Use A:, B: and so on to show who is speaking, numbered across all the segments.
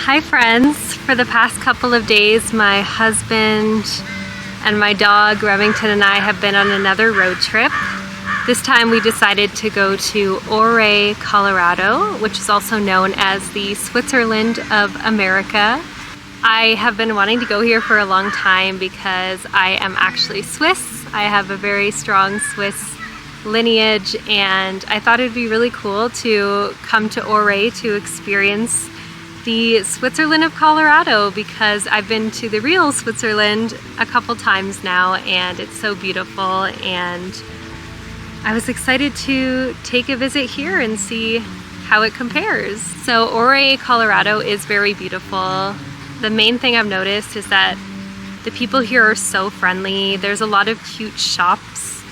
A: Hi friends! For the past couple of days, my husband and my dog Remington and I have been on another road trip. This time we decided to go to Ouray, Colorado, which is also known as the Switzerland of America. I have been wanting to go here for a long time because I am actually Swiss. I have a very strong Swiss lineage, and I thought it would be really cool to come to Ouray to experience the Switzerland of Colorado, because I've been to the real Switzerland a couple times now and it's so beautiful, and I was excited to take a visit here and see how it compares. So Ouray, Colorado is very beautiful. The main thing I've noticed is that the people here are so friendly. There's a lot of cute shops.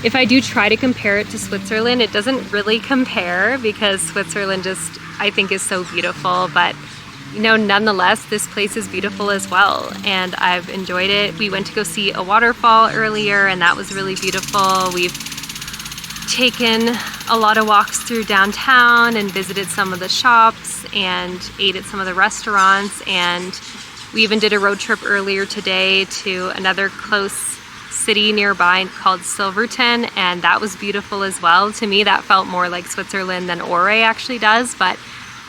A: If I do try to compare it to Switzerland, it doesn't really compare because Switzerland just, I think, is so beautiful, but you know, nonetheless, this place is beautiful as well, and I've enjoyed it. We went to go see a waterfall earlier, and that was really beautiful. We've taken a lot of walks through downtown and visited some of the shops and ate at some of the restaurants, and we even did a road trip earlier today to another close city nearby called Silverton, and that was beautiful as well. To me, that felt more like Switzerland than Ouray actually does, but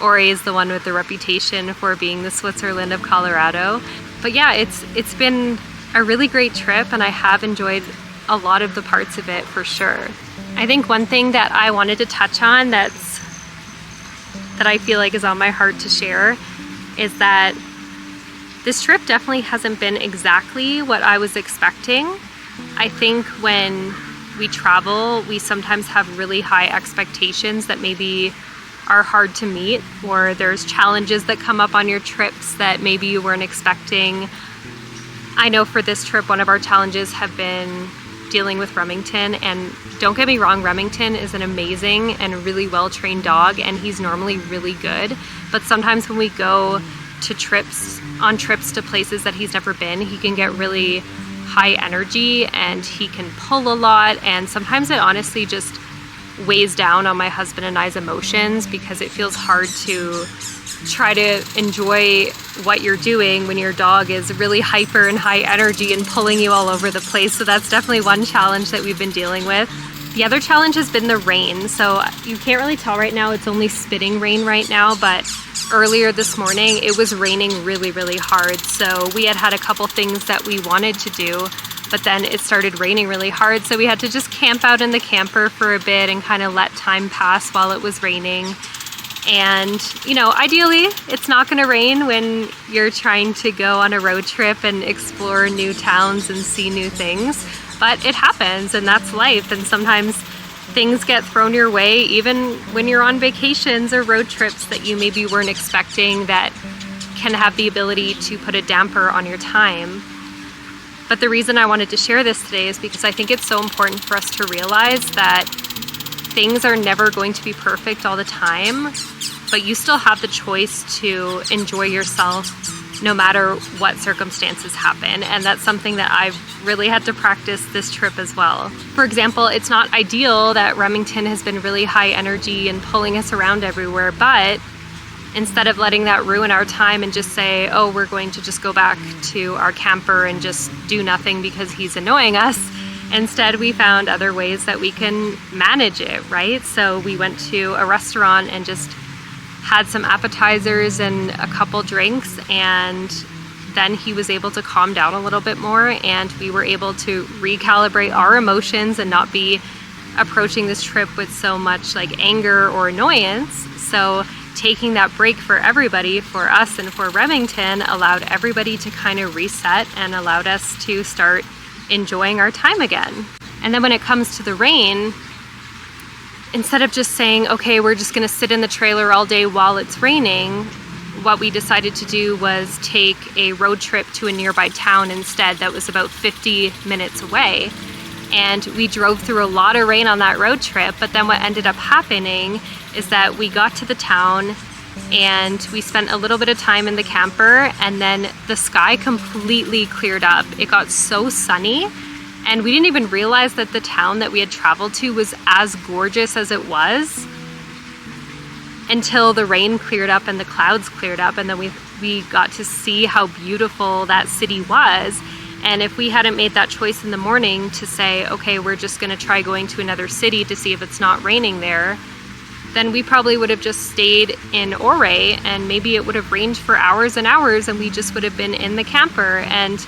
A: Ouray is the one with the reputation for being the Switzerland of Colorado. But yeah, it's been a really great trip, and I have enjoyed a lot of the parts of it for sure. I think one thing that I wanted to touch on that I feel like is on my heart to share is that this trip definitely hasn't been exactly what I was expecting. I think when we travel, we sometimes have really high expectations that maybe are hard to meet, or there's challenges that come up on your trips that maybe you weren't expecting. I know for this trip, one of our challenges have been dealing with Remington, and don't get me wrong, Remington is an amazing and really well-trained dog, and he's normally really good, but sometimes when we go to trips to places that he's never been, he can get really high energy and he can pull a lot, and sometimes it honestly just weighs down on my husband and I's emotions because it feels hard to try to enjoy what you're doing when your dog is really hyper and high energy and pulling you all over the place. So that's definitely one challenge that we've been dealing with. The other challenge has been the rain. So you can't really tell right now, it's only spitting rain right now, but earlier this morning it was raining really, really hard. So we had a couple things that we wanted to do, but then it started raining really hard. So we had to just camp out in the camper for a bit and kind of let time pass while it was raining. And, you know, ideally it's not going to rain when you're trying to go on a road trip and explore new towns and see new things, but it happens, and that's life. And sometimes things get thrown your way, even when you're on vacations or road trips that you maybe weren't expecting, that can have the ability to put a damper on your time. But the reason I wanted to share this today is because I think it's so important for us to realize that things are never going to be perfect all the time, but you still have the choice to enjoy yourself no matter what circumstances happen. And that's something that I've really had to practice this trip as well. For example, it's not ideal that Remington has been really high energy and pulling us around everywhere, but instead of letting that ruin our time and just say, oh, we're going to just go back to our camper and just do nothing because he's annoying us, instead we found other ways that we can manage it, right? So we went to a restaurant and just had some appetizers and a couple drinks, and then he was able to calm down a little bit more, and we were able to recalibrate our emotions and not be approaching this trip with so much like anger or annoyance. So taking that break for everybody, for us and for Remington, allowed everybody to kind of reset and allowed us to start enjoying our time again. And then when it comes to the rain, instead of just saying, okay, we're just gonna sit in the trailer all day while it's raining, what we decided to do was take a road trip to a nearby town instead that was about 50 minutes away. And we drove through a lot of rain on that road trip, but then what ended up happening is that we got to the town and we spent a little bit of time in the camper, and then the sky completely cleared up. It got so sunny, and we didn't even realize that the town that we had traveled to was as gorgeous as it was. until the rain cleared up and the clouds cleared up, and then we got to see how beautiful that city was. And if we hadn't made that choice in the morning to say, okay, we're just gonna try going to another city to see if it's not raining there, then we probably would have just stayed in Ouray, and maybe it would have rained for hours and hours, and we just would have been in the camper. And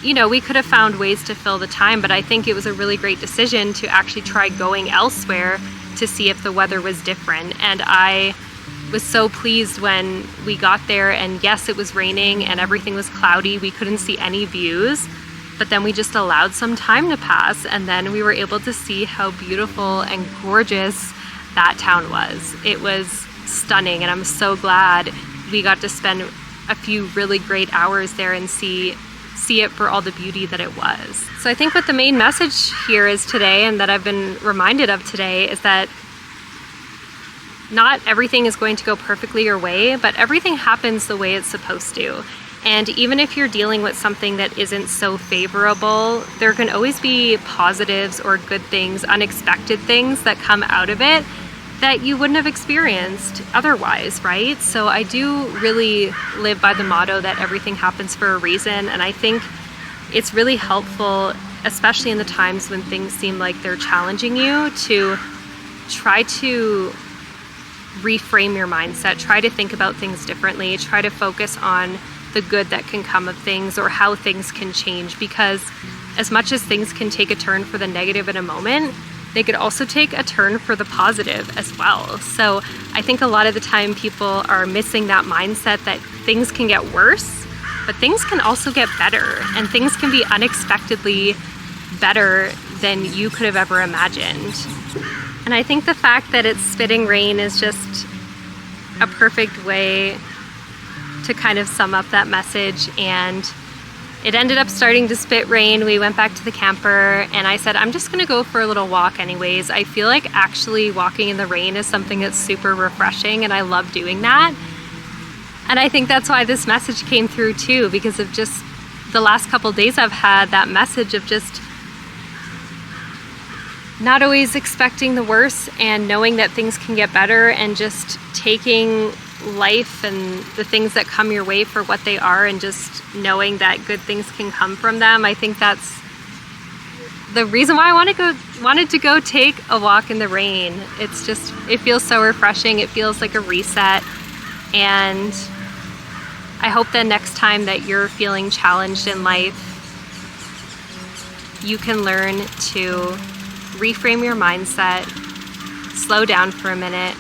A: you know, we could have found ways to fill the time, but I think it was a really great decision to actually try going elsewhere to see if the weather was different. And I was so pleased when we got there, and yes, it was raining and everything was cloudy. We couldn't see any views, but then we just allowed some time to pass, and then we were able to see how beautiful and gorgeous that town was. It was stunning, and I'm so glad we got to spend a few really great hours there and see it for all the beauty that it was. So I think what the main message here is today, and that I've been reminded of today, is that not everything is going to go perfectly your way, but everything happens the way it's supposed to. And even if you're dealing with something that isn't so favorable, there can always be positives or good things, unexpected things that come out of it that you wouldn't have experienced otherwise, right? So I do really live by the motto that everything happens for a reason, and I think it's really helpful, especially in the times when things seem like they're challenging you, to try to reframe your mindset, try to think about things differently, try to focus on the good that can come of things or how things can change, because as much as things can take a turn for the negative in a moment, they could also take a turn for the positive as well. So I think a lot of the time people are missing that mindset that things can get worse, but things can also get better, and things can be unexpectedly better than you could have ever imagined. And I think the fact that it's spitting rain is just a perfect way to kind of sum up that message. And it ended up starting to spit rain. We went back to the camper, and I said, I'm just gonna go for a little walk anyways. I feel like actually walking in the rain is something that's super refreshing, and I love doing that. And I think that's why this message came through too, because of just the last couple days I've had that message of just not always expecting the worst and knowing that things can get better, and just taking life and the things that come your way for what they are, and just knowing that good things can come from them. I think that's the reason why I wanted to go take a walk in the rain. It feels so refreshing. It feels like a reset, and I hope that next time that you're feeling challenged in life, you can learn to reframe your mindset, slow down for a minute,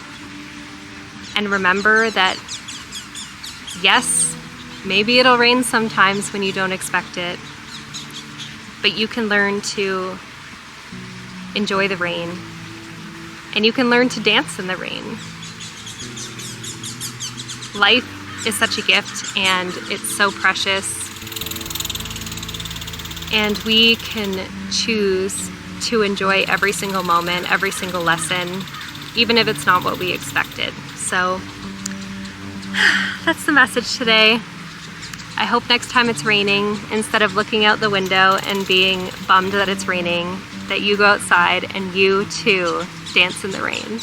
A: and remember that yes, maybe it'll rain sometimes when you don't expect it, but you can learn to enjoy the rain, and you can learn to dance in the rain. Life is such a gift, and it's so precious, and we can choose to enjoy every single moment, every single lesson, even if it's not what we expected. So that's the message today. I hope next time it's raining, instead of looking out the window and being bummed that it's raining, that you go outside and you too dance in the rain.